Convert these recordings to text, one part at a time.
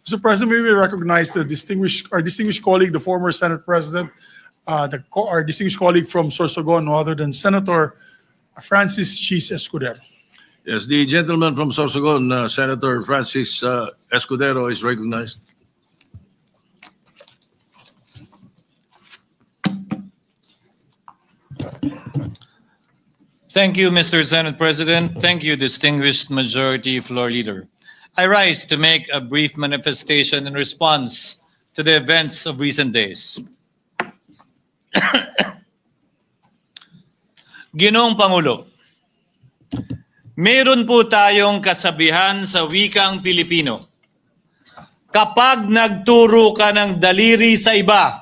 Mr. President, may we recognize our distinguished colleague, the former Senate President, our distinguished colleague from Sorsogon, no other than Senator Francis Cheese Escudero. Yes, the gentleman from Sorsogon, Senator Francis Escudero, is recognized. Thank you, Mr. Senate President. Thank you, distinguished Majority Floor Leader. I rise to make a brief manifestation in response to the events of recent days. Ginoong Pangulo, meron po tayong kasabihan sa wikang Pilipino. Kapag nagturo ka ng daliri sa iba,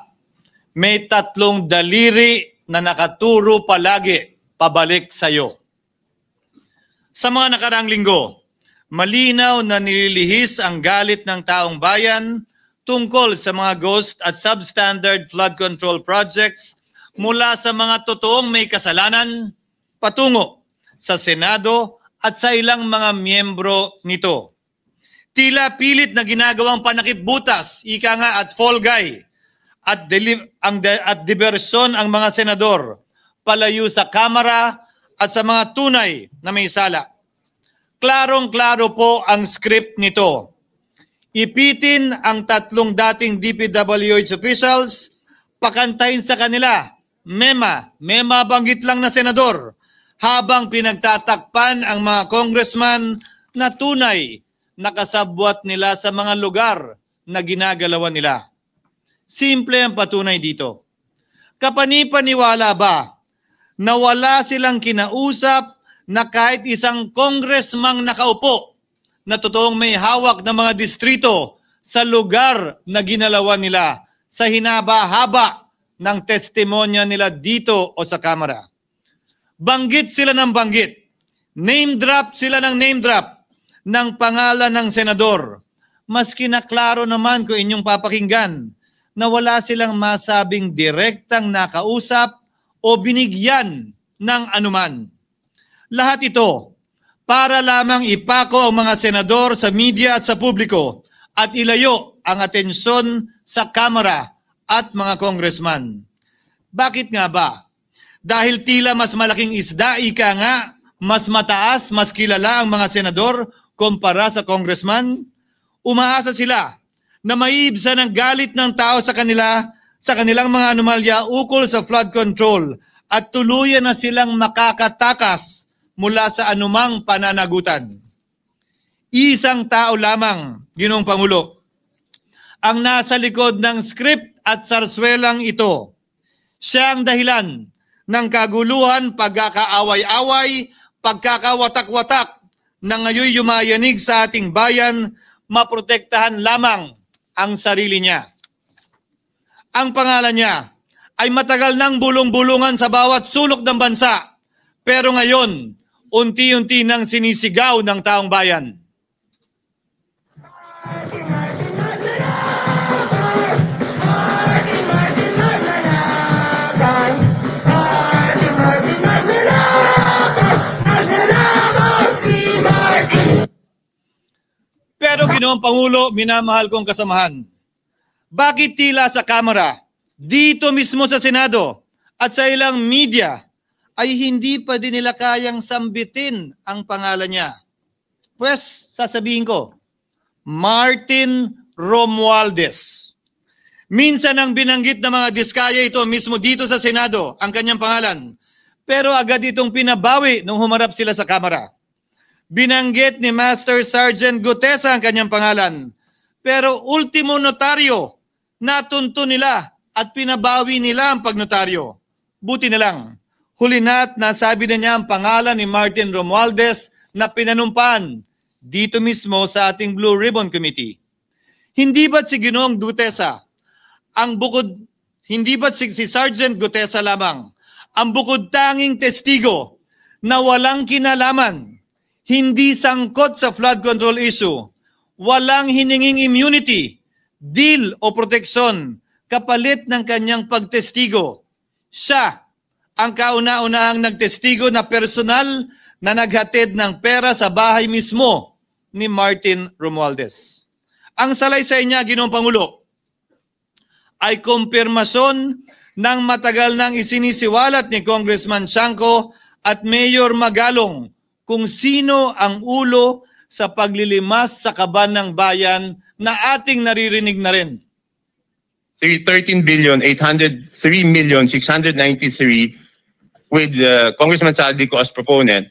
may tatlong daliri na nakaturo palagi pabalik sa iyo. Sa mga nakaraang linggo, malinaw na nililihis ang galit ng taong bayan tungkol sa mga ghost at substandard flood control projects mula sa mga totoong may kasalanan patungo sa Senado at sa ilang mga miyembro nito. Tila pilit na ginagawang panakipbutas, ika nga at fall guy, at diversyon ang mga senador palayo sa Kamara at sa mga tunay na may sala. Klarong-klaro po ang script nito. Ipitin ang tatlong dating DPWH officials, pakantayin sa kanila, mema banggit lang na senador, habang pinagtatakpan ang mga congressman na tunay nakasabwat nila sa mga lugar na ginagalawan nila. Simple ang patunay dito. Kapanipaniwala ba na wala silang kinausap na kahit isang congressman nakaupo na totoong may hawak ng mga distrito sa lugar na ginalawan nila sa hinaba-haba ng testimonya nila dito o sa Kamara? Banggit sila ng banggit, name drop sila ng name drop ng pangalan ng senador. Mas kinaklaro naman ko inyong papakinggan na wala silang masabing direktang nakausap o binigyan ng anuman. Lahat ito para lamang ipako ang mga senador sa media at sa publiko at ilayo ang atensyon sa Kamara at mga congressman. Bakit nga ba? Dahil tila mas malaking isda, ika nga, mas mataas, mas kilala ang mga senador kumpara sa congressman? Umaasa sila na maiibsan ang galit ng tao sa kanila sa kanilang mga anomalya ukol sa flood control at tuluyan na silang makakatakas mula sa anumang pananagutan. Isang tao lamang, Ginoong Pangulo, ang nasa likod ng script at sarswelang ito. Siya ang dahilan ng kaguluhan, pagkakaaway-away, pagkakawatak-watak na ngayon yumayanig sa ating bayan, maprotektahan lamang ang sarili niya. Ang pangalan niya ay matagal nang bulong-bulungan sa bawat sulok ng bansa, pero ngayon, unti-unti nang sinisigaw ng taong bayan. Pero Ginoong Pangulo, minamahal kong kasamahan, bakit tila sa Kamara, dito mismo sa Senado, at sa ilang media, ay hindi pa din nila kayang sambitin ang pangalan niya? Pues, sasabihin ko, Martin Romualdez. Minsan ang binanggit ng mga diskaya ito mismo dito sa Senado, ang kanyang pangalan. Pero agad itong pinabawi nung humarap sila sa Kamara. Binanggit ni Master Sergeant Gutesa ang kanyang pangalan. Pero ultimo notaryo, natunto nila at pinabawi nila ang pagnotaryo. Buti na lang. Huli na't nasabi na niya ang pangalan ni Martin Romualdez na pinanumpan dito mismo sa ating Blue Ribbon Committee. Hindi ba't si Ginoong Gutesa hindi ba't si Sergeant Gutesa lamang ang bukod tanging testigo na walang kinalaman, hindi sangkot sa flood control issue, walang hininging immunity, deal o proteksyon kapalit ng kanyang pagtestigo? Siya ang kauna-unahang nagtestigo na personal na naghatid ng pera sa bahay mismo ni Martin Romualdez. Ang salaysay niya, Ginoong Pangulo, ay kumpirmasyon ng matagal nang isinisiwalat ni Congressman Chanco at Mayor Magalong kung sino ang ulo sa paglilimas sa kaban ng bayan na ating naririnig na rin. 13,803,693 with Congressman Saldico as proponent.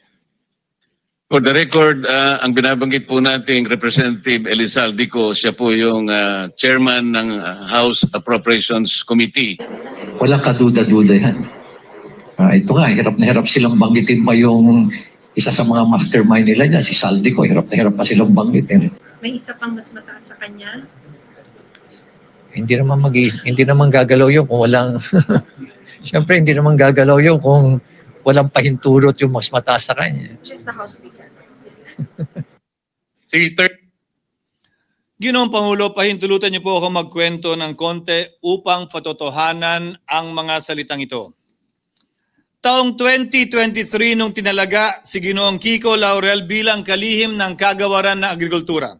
For the record, ang binabanggit po nating Representative Elizaldico, siya po yung chairman ng House Appropriations Committee. Walang kaduda-duda yan. Ito nga, hirap na hirap silang banggitin pa yung isa sa mga mastermind nila dyan, si Saldico. Hirap na hirap pa silang banggitin. May isa pang mas mataas sa kanya? Hindi naman gagalaw yun kung walang... Siyempre, hindi naman gagalaw yun kung walang pahintulot yung mas mataas sa kanya. Just the House Speaker. Ginoong Pangulo, pahintulutan niyo po ako magkwento ng konti upang patotohanan ang mga salitang ito. Taong 2023 nung tinalaga si Ginoong Kiko Laurel bilang kalihim ng kagawaran ng agrikultura.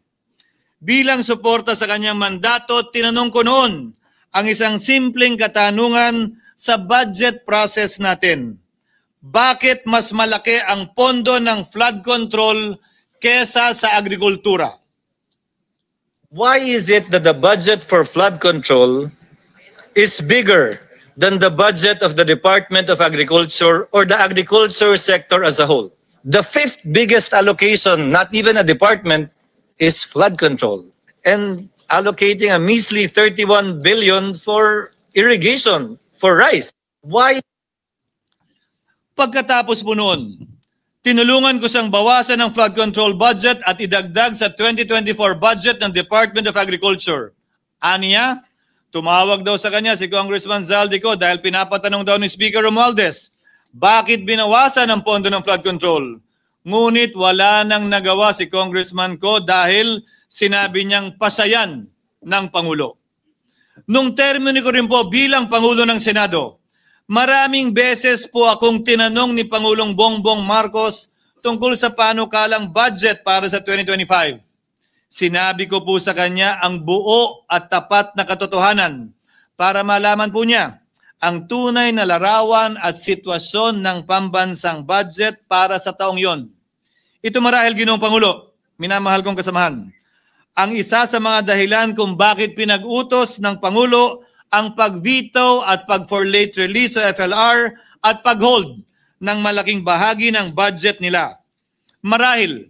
Bilang suporta sa kanyang mandato, tinanong ko noon ang isang simpleng katanungan sa budget process natin. Bakit mas malaki ang pondo ng flood control kesa sa agrikultura? Why is it that the budget for flood control is bigger than the budget of the Department of Agriculture or the agriculture sector as a whole? The fifth biggest allocation, not even a department, is flood control. And allocating a measly 31 billion for irrigation, for rice. Why? Pagkatapos po noon, tinulungan ko siyang bawasan ang flood control budget at idagdag sa 2024 budget ng Department of Agriculture. Aniya, tumawag daw sa kanya si Congressman Zaldico dahil pinapatanong daw ni Speaker Romualdez, bakit binawasan ang pondo ng flood control? Ngunit wala nang nagawa si Congressman ko dahil sinabi niyang pasayan ng Pangulo. Nung termino ko rin po bilang Pangulo ng Senado, maraming beses po akong tinanong ni Pangulong Bongbong Marcos tungkol sa panukalang budget para sa 2025. Sinabi ko po sa kanya ang buo at tapat na katotohanan para malaman po niya ang tunay na larawan at sitwasyon ng pambansang budget para sa taong yon. Ito marahil, Ginoong Pangulo, minamahal kong kasamahan, ang isa sa mga dahilan kung bakit pinag-utos ng Pangulo ang pag-veto at pag-for late release o FLR at pag-hold ng malaking bahagi ng budget nila. Marahil,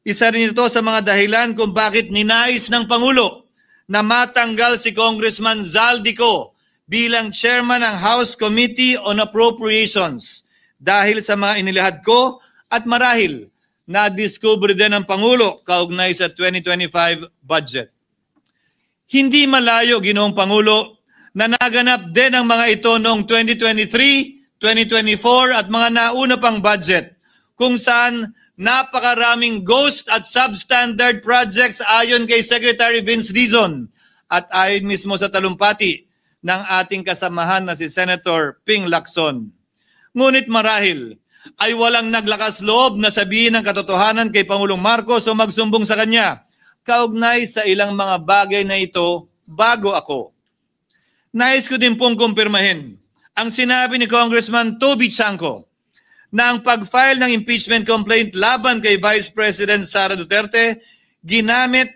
isa rin ito sa mga dahilan kung bakit ninais ng Pangulo na matanggal si Congressman Zaldico bilang chairman ng House Committee on Appropriations dahil sa mga inilahad ko at marahil na-discover din ng Pangulo kaugnay sa 2025 budget. Hindi malayo, Ginoong Pangulo, na naganap din ang mga ito noong 2023, 2024 at mga nauna pang budget kung saan napakaraming ghost at substandard projects ayon kay Secretary Vince Dizon at ayon mismo sa talumpati ng ating kasamahan na si Senator Ping Lacson. Ngunit marahil ay walang naglakas loob na sabihin ang katotohanan kay Pangulong Marcos o magsumbong sa kanya kaugnay sa ilang mga bagay na ito bago ako. Nais ko din pong kumpirmahin ang sinabi ni Congressman Toby Chanco na ang pag-file ng impeachment complaint laban kay Vice President Sara Duterte ginamit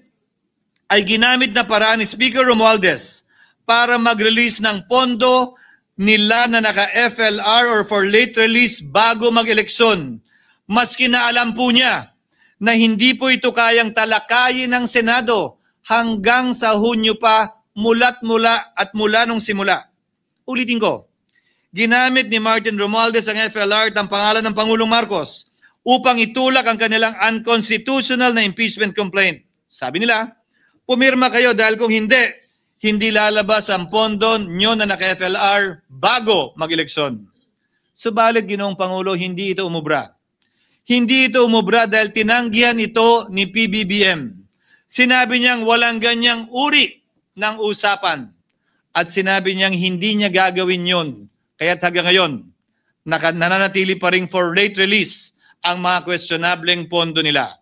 na paraan ni Speaker Romualdez para mag-release ng pondo nila na naka-FLR or for late release bago mag-eleksyon. Maski na alam po niya na hindi po ito kayang talakayin ng Senado hanggang sa Hunyo pa mula nung simula. Ulitin ko, ginamit ni Martin Romualdez ang FLR at ang pangalan ng Pangulong Marcos upang itulak ang kanilang unconstitutional na impeachment complaint. Sabi nila, pumirma kayo dahil kung hindi lalabas ang pondo nyo na naka-FLR bago mag-eleksyon. Subalit, Ginoong Pangulo, hindi ito umubra. Hindi ito umubra dahil tinanggihan ito ni PBBM. Sinabi niyang walang ganyang uri ng usapan at sinabi niyang hindi niya gagawin yon. Kaya't hanggang ngayon, nananatili pa rin for late release ang mga questionableng pondo nila.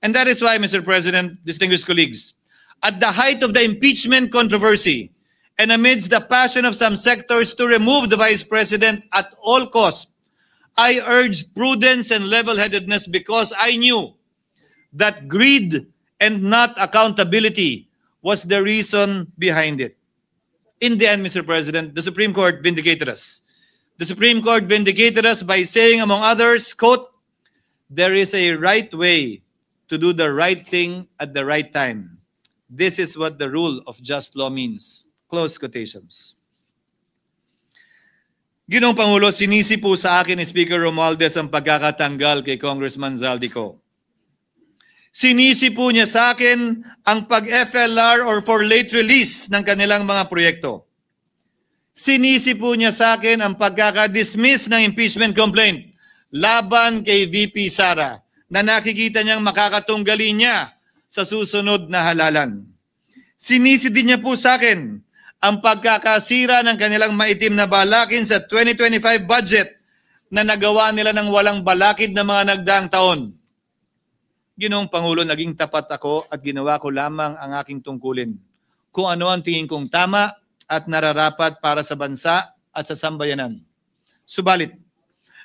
And that is why, Mr. President, distinguished colleagues, at the height of the impeachment controversy, and amidst the passion of some sectors to remove the Vice President at all costs, I urged prudence and level-headedness because I knew that greed and not accountability was the reason behind it. In the end, Mr. President, the Supreme Court vindicated us. The Supreme Court vindicated us by saying, among others, quote, "There is a right way to do the right thing at the right time. This is what the rule of just law means." Close quotations. Ginoong Pangulo, sinisi po sa akin ni Speaker Romualdez ang pagkakatanggal kay Congressman Zaldico. Sinisi po niya sa akin ang pag-FLR or for late release ng kanilang mga proyekto. Sinisi po niya sa akin ang pagkaka-dismiss ng impeachment complaint laban kay VP Sara na nakikita niyang makakatunggali niya sa susunod na halalan. Sinisi din niya po sa akin ang pagkakasira ng kanilang maitim na balakin sa 2025 budget na nagawa nila ng walang balakid na mga nagdaang taon. Ginoong Pangulo, naging tapat ako at ginawa ko lamang ang aking tungkulin. Kung ano ang tingin kong tama at nararapat para sa bansa at sa sambayanan. Subalit,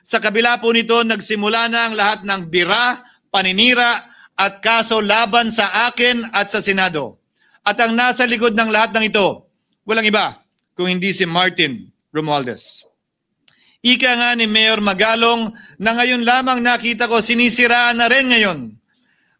sa kabila po nito, nagsimula na ang lahat ng bira, paninira at kaso laban sa akin at sa Senado. At ang nasa likod ng lahat ng ito, walang iba kung hindi si Martin Romualdez. Ika nga ni Mayor Magalong na ngayon lamang nakita ko sinisiraan na rin ngayon.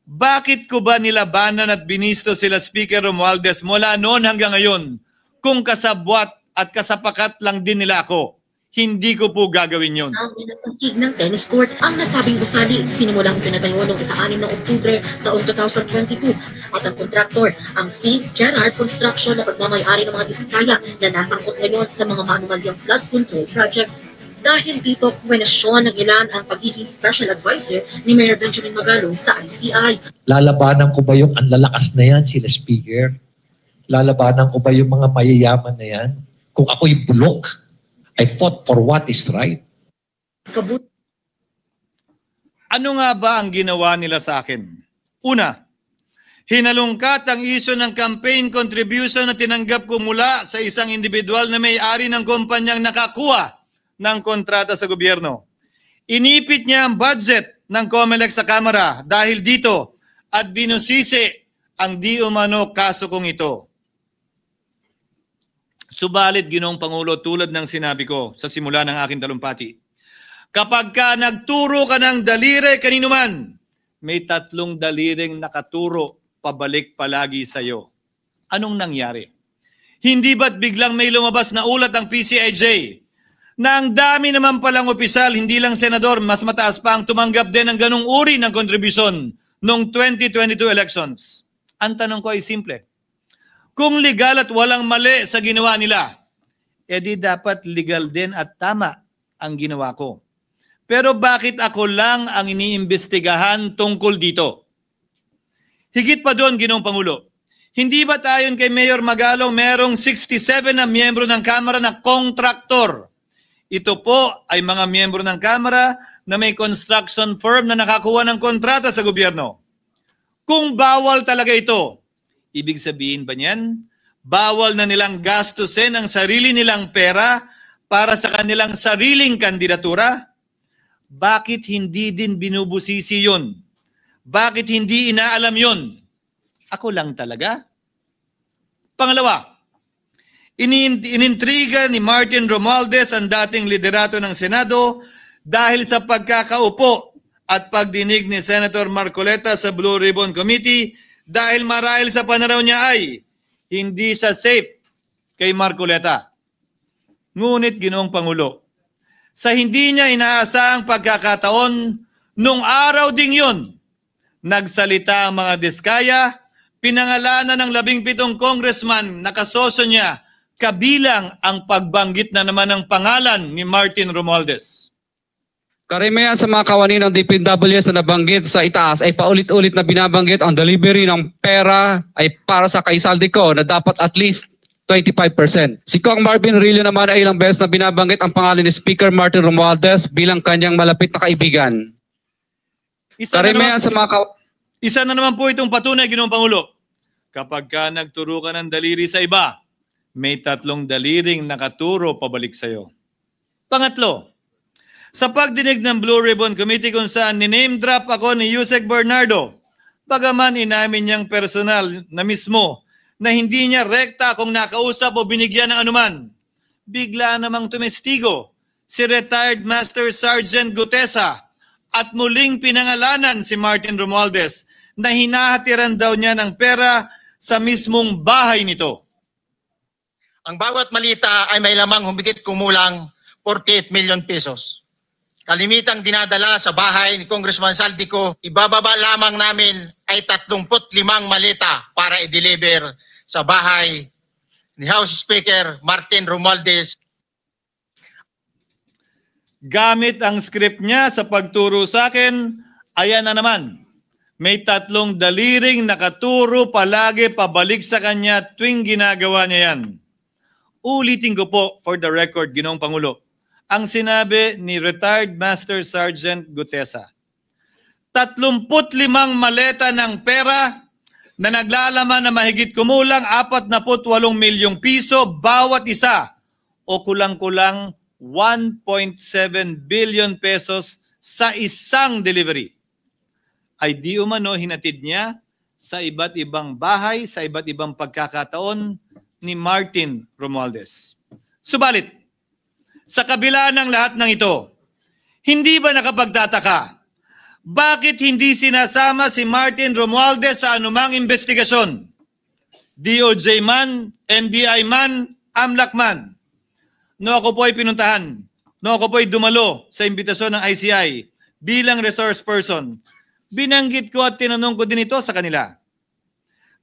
Bakit ko ba nilabanan at binisto sila Speaker Romualdez mula noon hanggang ngayon kung kasabwat at kasapakat lang din nila ako? Hindi ko po gagawin yun. Ang nagsangkig ng tennis court ang nasabing gusali sinimulang pinatayo noong ika-6 ng Oktubre taong 2022 at ang kontraktor ang St. Gerard Construction na pagmamayari ng mga diskaya na nasangkot ngayon sa mga maanumalyang flood control projects. Dahil dito, kwenasyon ng ilan ang pagiging special advisor ni Mayor Benjamin Magalong sa ICI. Lalabanan ko ba yung ang lalakas na yan, sila Speaker? Lalabanan ko ba yung mga mayayaman na yan? Kung ako'y bulok, I fought for what is right. Ano nga ba ang ginawa nila sa akin? Una, hinalungkat ang isyu ng campaign contribution na tinanggap ko mula sa isang individual na may-ari ng kumpanyang nakakuha ng kontrata sa gobyerno. Inipit niya ang budget ng COMELEC sa Kamara dahil dito at binusisi ang di umano kaso kong ito. Subalit, Ginoong Pangulo, tulad ng sinabi ko sa simula ng aking talumpati, kapag ka nagturo ka ng daliri kanino man, may 3 daliring nakaturo pabalik palagi sa iyo. Anong nangyari? Hindi ba't biglang may lumabas na ulat ang PCIJ na ang dami naman palang opisyal, hindi lang senador, mas mataas pa ang tumanggap din ng ganung uri ng kontribusyon noong 2022 elections? Ang tanong ko ay simple. Kung legal at walang mali sa ginawa nila, edi dapat legal din at tama ang ginawa ko. Pero bakit ako lang ang iniimbestigahan tungkol dito? Higit pa doon, Ginoong Pangulo, hindi ba tayon kay Mayor Magalong merong 67 na miyembro ng Kamara na kontraktor? Ito po ay mga miyembro ng Kamara na may construction firm na nakakuha ng kontrata sa gobyerno. Kung bawal talaga ito, ibig sabihin ba niyan, bawal na nilang gastusin ang sarili nilang pera para sa kanilang sariling kandidatura? Bakit hindi din binubusisi yun? Bakit hindi inaalam yun? Ako lang talaga? Pangalawa, inintriga ni Martin Romualdez ang dating liderato ng Senado dahil sa pagkakaupo at pagdinig ni Senator Marcoleta sa Blue Ribbon Committee dahil marahil sa pananaw niya ay hindi siya safe kay Marcoleta. Ngunit, Ginoong Pangulo, sa hindi niya inaasahang pagkakataon, nung araw ding yun, nagsalita ang mga diskaya, pinangalanan ng 17 congressman na kasosyo niya, kabilang ang pagbanggit na naman ng pangalan ni Martin Romualdez. Karamihan sa mga kawani ng DPWH na nabanggit sa itaas ay paulit-ulit na binabanggit ang delivery ng pera ay para sa kay Zaldico na dapat at least 25%. Si Kong Marvin Rillo naman ay ilang beses na binabanggit ang pangalan ni Speaker Martin Romualdez bilang kanyang malapit na kaibigan. Isa na naman po itong patunay, Ginoong Pangulo. kapag ka nagturo ka ng daliri sa iba, may 3 daliring nakaturo pabalik sa'yo. Pangatlo, sa pagdinig ng Blue Ribbon Committee kung saan niname drop ako ni Yusek Bernardo, bagaman inamin niyang personal na mismo na hindi niya rekta kung nakausap o binigyan ng anuman, bigla namang tumestigo si retired Master Sergeant Gutesa at muling pinangalanan si Martin Romualdez na hinahatiran daw niya ng pera sa mismong bahay nito. Ang bawat malita ay may lamang humigit kumulang 48 million pesos. Kalimitang dinadala sa bahay ni Congressman Saldico, ibababa lamang namin ay 35 malita para i-deliver sa bahay ni House Speaker Martin Romualdez. Gamit ang script niya sa pagturo sa akin, ayan na naman. May 3 daliring nakaturo palagi pabalik sa kanya tuwing ginagawa niya yan. Ulitin ko po for the record, Ginoong Pangulo, ang sinabi ni retired Master Sergeant Gutesa. 35 maleta ng pera na naglalaman na mahigit kumulang 48 milyong piso bawat isa o kulang-kulang 1.7 billion pesos sa isang delivery. Ay di umano hinatid niya sa iba't ibang bahay, sa iba't ibang pagkakataon ni Martin Romualdez. Subalit, sa kabila ng lahat ng ito, hindi ba nakapagtataka? Bakit hindi sinasama si Martin Romualdez sa anumang investigasyon? DOJ man, NBI man, AMLAC man. No ako po ay pinuntahan, no ako po ay dumalo sa imbitasyon ng ICI bilang resource person. Binanggit ko at tinanong ko din ito sa kanila.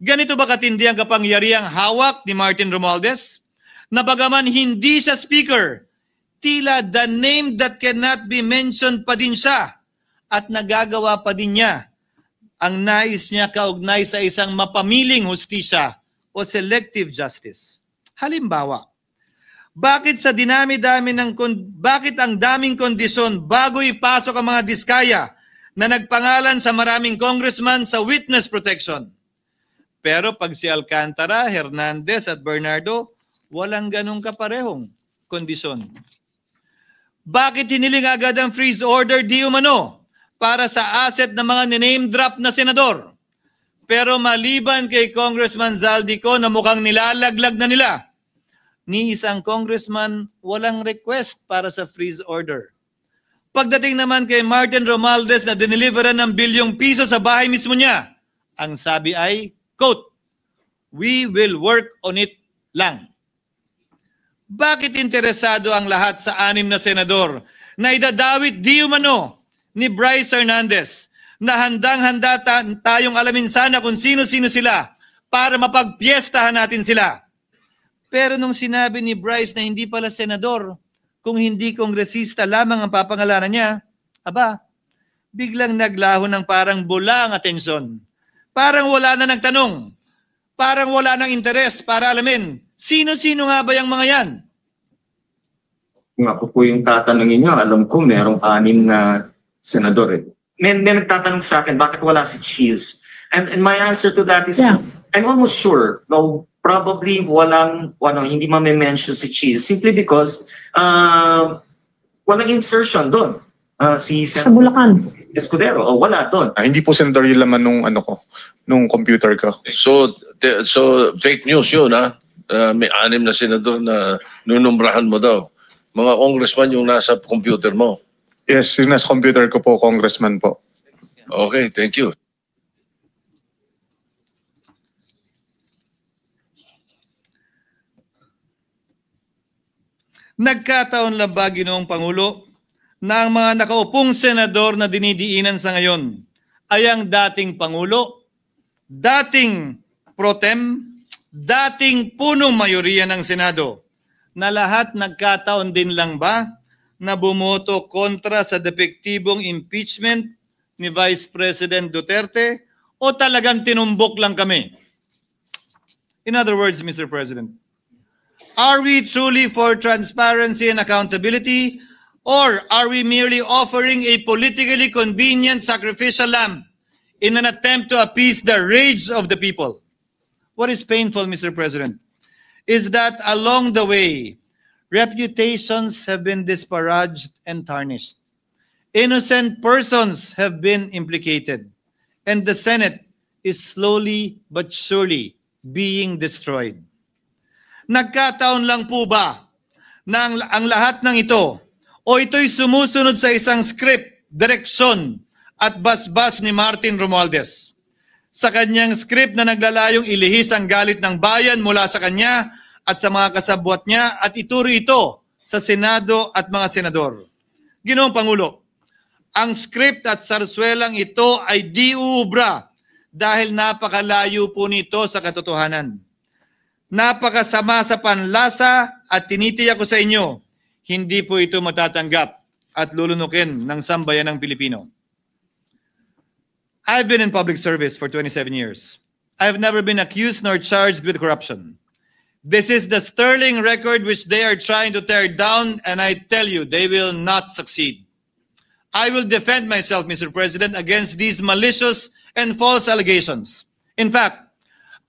Ganito ba katindi ang kapangyarihang hawak ni Martin Romualdez? Na bagaman hindi siya speaker, tila the name that cannot be mentioned pa din siya at nagagawa pa din niya ang nais niya kaugnay sa isang mapamiling hustisya o selective justice. Halimbawa, bakit ang daming kondisyon bago ipasok ang mga diskaya na nagpangalan sa maraming congressman sa witness protection? Pero pag si Alcantara, Hernandez at Bernardo, walang ganong kaparehong kondisyon. Bakit hiniling agad ang freeze order di umano para sa asset ng mga name drop na senador? Pero maliban kay Congressman Zaldico na mukhang nilalaglag na nila, ni isang congressman walang request para sa freeze order. Pagdating naman kay Martin Romualdez na dineliveran ng bilyong piso sa bahay mismo niya, ang sabi ay, quote, "We will work on it lang." Bakit interesado ang lahat sa 6 na senador na idadawit di umano ni Bryce Hernandez na handang-handa tayong alamin sana kung sino-sino sila para mapagpiestahan natin sila? Pero nung sinabi ni Bryce na hindi pala senador, kung hindi kongresista lamang ang papangalanan niya, aba, biglang naglaho ng parang bula ang atensyon. Parang wala na nagtanong. Parang wala nang interes para alamin, sino-sino nga ba yung mga yan? Kung ako po yung tatanungin niyo, alam ko merong 6 na senador eh. May nagtatanong sa akin, bakit wala si Cheese? And my answer to that is, I'm almost sure, though probably hindi ma-mention si Cheese, simply because walang insertion doon. Si sa Bulacan. Escudero, wala doon. Hindi po senador yung laman nung computer ko. So fake news yun, ha? May 6 na senador na nunumbrahan mo daw. Mga congressman yung nasa computer mo. Yes, yung nasa computer ko po, congressman po. Okay, thank you. Nagkataon lang ba, Ginoong Pangulo, na ang mga nakaupong senador na dinidiinan sa ngayon ay ang dating Pangulo, dating pro tem, dating punong mayoriya ng Senado, na lahat nagkataon din lang ba na bumoto kontra sa depektibong impeachment ni Vice President Duterte o talagang tinumbok lang kami? In other words, Mr. President, are we truly for transparency and accountability, or are we merely offering a politically convenient sacrificial lamb in an attempt to appease the rage of the people? What is painful, Mr. President, is that along the way, reputations have been disparaged and tarnished. Innocent persons have been implicated, and the Senate is slowly but surely being destroyed. Nagkataon lang po ba na ang lahat ng ito o ito'y sumusunod sa isang script, direksyon at basbas ni Martin Romualdez? Sa kanyang script na naglalayong ilihis ang galit ng bayan mula sa kanya at sa mga kasabwat niya at ituro ito sa Senado at mga senador. Ginoong Pangulo, ang script at sarswelang ito ay di uubra dahil napakalayo po nito sa katotohanan. Napakasama sa panlasa at tinitiyak ko sa inyo, hindi po ito matatanggap at lulunukin ng sambayanang Pilipino. I've been in public service for 27 years. I've never been accused nor charged with corruption. This is the sterling record which they are trying to tear down, and I tell you, they will not succeed. I will defend myself, Mr. President, against these malicious and false allegations. In fact,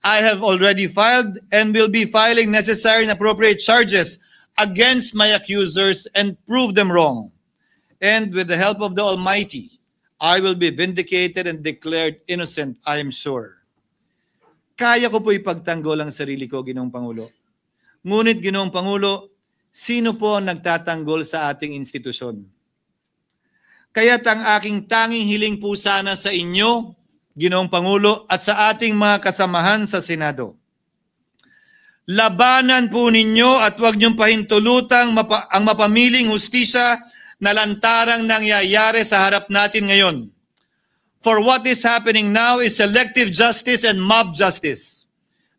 I have already filed and will be filing necessary and appropriate charges against my accusers and prove them wrong. And with the help of the Almighty, I will be vindicated and declared innocent, I am sure. Kaya ko po ipagtanggol ang sarili ko, Ginoong Pangulo. Ngunit, Ginoong Pangulo, sino po ang nagtatanggol sa ating institusyon? Kaya't ang aking tanging hiling po sana sa inyo, Ginoong Pangulo, at sa ating mga kasamahan sa Senado. Labanan po ninyo at huwag niyong pahintulutang ang mapamiling hustisya na lantarang nangyayari sa harap natin ngayon. For what is happening now is selective justice and mob justice.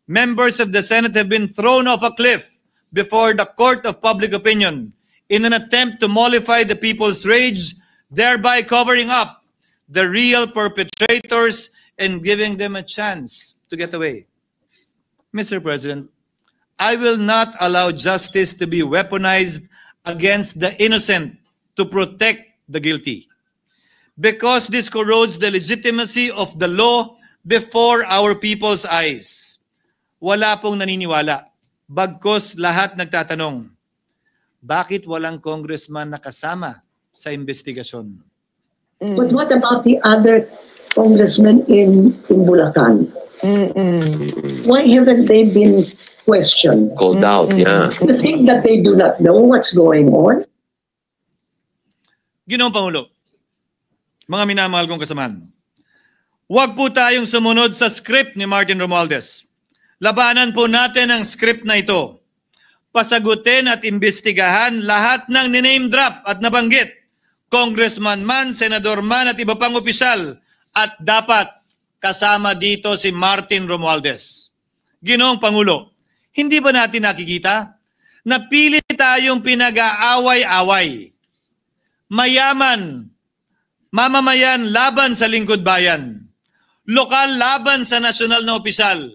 Members of the Senate have been thrown off a cliff before the court of public opinion in an attempt to mollify the people's rage, thereby covering up the real perpetrators and giving them a chance to get away. Mr. President, I will not allow justice to be weaponized against the innocent to protect the guilty, because this corrodes the legitimacy of the law before our people's eyes. Wala pong naniniwala, bagkos lahat nagtatanong, bakit walang congressman nakasama sa investigasyon? But what about the other congressmen in Bulacan? Why haven't they been questioned? Called out, yeah. You think that they do not know what's going on? Ginoong Pangulo, mga minamahal kong kasamahan, huwag po tayong sumunod sa script ni Martin Romualdez. Labanan po natin ang script na ito. Pasagutin at imbestigahan lahat ng niname drop at nabanggit, congressman man, senador man at iba pang opisyal, at dapat kasama dito si Martin Romualdez. Ginoong Pangulo, hindi ba natin nakikita na pili tayong pinag-aaway-away? Mayaman, mamamayan laban sa lingkod bayan, lokal laban sa nasyonal na opisyal,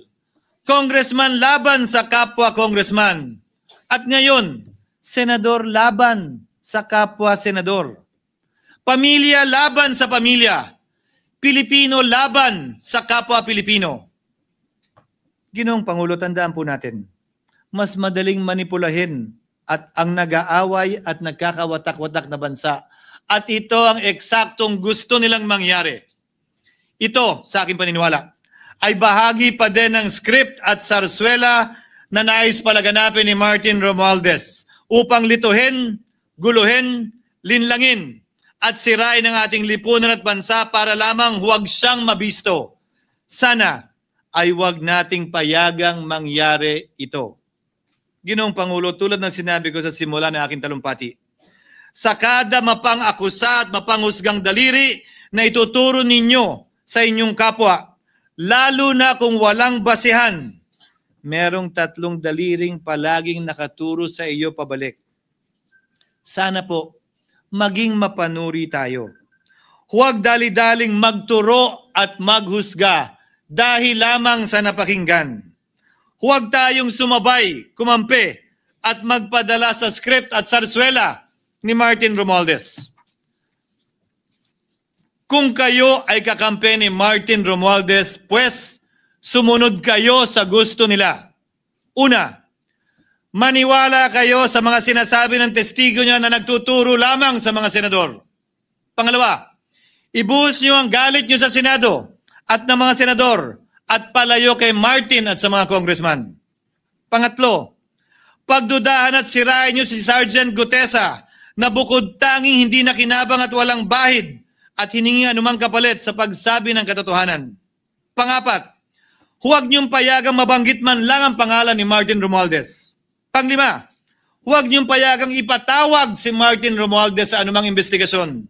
congressman laban sa kapwa congressman, at ngayon, senador laban sa kapwa senador, pamilya laban sa pamilya, Pilipino laban sa kapwa Pilipino. Ginoong Pangulo, tandaan po natin, mas madaling manipulahin at ang nag-aaway at nagkakawatak-watak na bansa. At ito ang eksaktong gusto nilang mangyari. Ito, sa aking paniniwala, ay bahagi pa din ng script at sarswela na nais palaganapin ni Martin Romualdez upang lituhin, guluhin, linlangin at sirain ang ating lipunan at bansa para lamang huwag siyang mabisto. Sana ay huwag nating payagang mangyari ito. Ginoong Pangulo, tulad ng sinabi ko sa simula ng aking talumpati, sa kada mapang-akusa at mapanghusgang daliri na ituturo ninyo sa inyong kapwa, lalo na kung walang basehan, merong 3 daliring palaging nakaturo sa iyo pabalik. Sana po, maging mapanuri tayo. Huwag dali-daling magturo at maghusga dahil lamang sa napakinggan. Huwag tayong sumabay, kumampi, at magpadala sa script at sarswela ni Martin Romualdez. Kung kayo ay kakampi ni Martin Romualdez, pues sumunod kayo sa gusto nila. Una, maniwala kayo sa mga sinasabi ng testigo niya na nagtuturo lamang sa mga senador. Pangalawa, ibuhos niyo ang galit niyo sa Senado at ng mga senador at palayo kay Martin at sa mga congressman. Pangatlo, pagdudahan at sirain niyo si Sergeant Gutesa na bukod tanging hindi nakinabang at walang bahid at hiningi anumang kapalit sa pagsabi ng katotohanan. Pangapat, huwag niyong payagang mabanggit man lang ang pangalan ni Martin Romualdez. Panglima, huwag niyong payagang ipatawag si Martin Romualdez sa anumang investigasyon.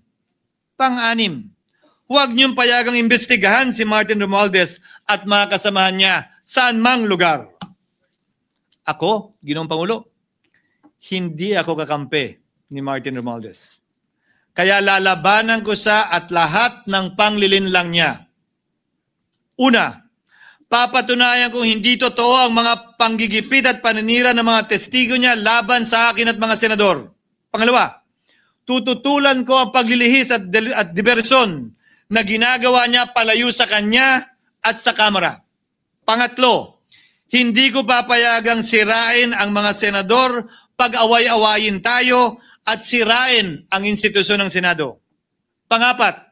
Pang-anim, huwag niyong payagang imbestigahan si Martin Romualdez at mga kasamahan niya saan mang lugar. Ako, Ginoong Pangulo, hindi ako kakampi ni Martin Romualdez. Kaya lalabanan ko siya at lahat ng panglilinlang niya. Una, papatunayan kong hindi totoo ang mga panggigipit at paninira ng mga testigo niya laban sa akin at mga senador. Pangalawa, tututulan ko ang paglilihis at diversyon na ginagawa niya palayo sa kanya at sa Kamara. Pangatlo, hindi ko papayagang sirain ang mga senador pag away-awayin tayo at sirain ang institusyon ng Senado. Pangapat,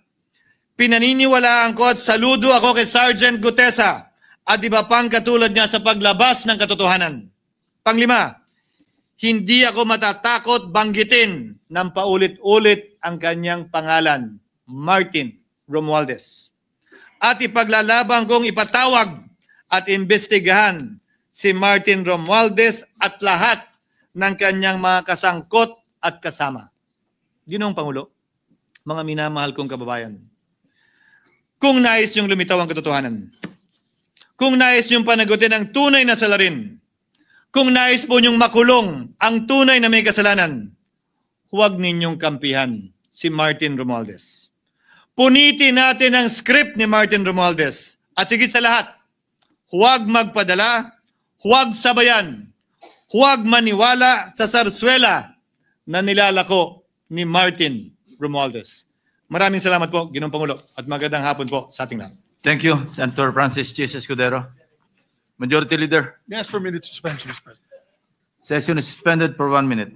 pinaniniwalaan ko at saludo ako kay Sergeant Gutesa at iba pang katulad niya sa paglabas ng katotohanan. Panglima, hindi ako matatakot banggitin ng paulit-ulit ang kanyang pangalan, Martin Romualdez. At ipaglalaban kong ipatawag at imbestigahan si Martin Romualdez at lahat ng kanyang mga kasangkot at kasama. Ginoong Pangulo, mga minamahal kong kababayan, kung nais niyong lumitaw ang katotohanan, kung nais niyong panagutin ang tunay na salarin, kung nais po niyong makulong ang tunay na may kasalanan, huwag ninyong kampihan si Martin Romualdez. Punitin natin ang script ni Martin Romualdez at higit sa lahat, huwag magpadala, huwag sabayan, huwag maniwala sa sarswela na nilalako ni Martin Romualdez. Maraming salamat po, Ginoong Pangulo, at magandang hapon po sa ating lahat. Thank you, Senator Francis Chis Escudero. Majority Leader. Yes, for a minute suspension, Mr. President. Session is suspended for 1 minute.